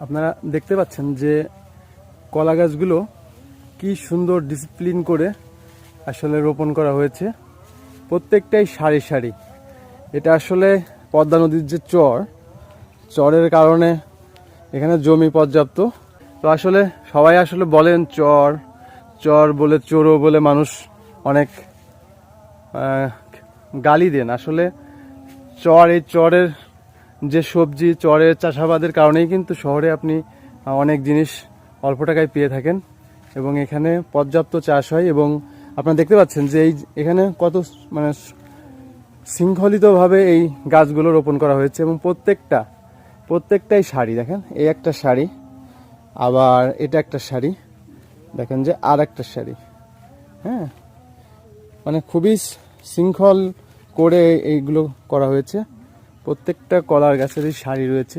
আপনারা দেখতে পাচ্ছেন যে কলা গাছগুলো কি সুন্দর ডিসিপ্লিন করে আসলে রোপণ করা হয়েছে, প্রত্যেকটাই সারি সারি। এটা আসলে পদ্মা নদীর যে চরের কারণে এখানে জমি পর্যাপ্ত। তো আসলে সবাই আসলে বলেন চর বলে, চোরও বলে মানুষ অনেক গালি দেন। আসলে এই চরের যে সবজি, চরের চাষাবাদের কারণেই কিন্তু শহরে আপনি অনেক জিনিস অল্প টাকায় পেয়ে থাকেন এবং এখানে পর্যাপ্ত চাষ হয়। এবং আপনারা দেখতে পাচ্ছেন যে এখানে কত মানে শৃঙ্খলিতভাবে এই গাছগুলো রোপণ করা হয়েছে এবং প্রত্যেকটাই সারি। দেখেন, এই একটা সারি, আবার এটা একটা সারি, দেখেন যে আর একটা সারি। হ্যাঁ, মানে খুবই শৃঙ্খল করে এইগুলো করা হয়েছে। প্রত্যেকটা কলার গাছেরই সারি রয়েছে।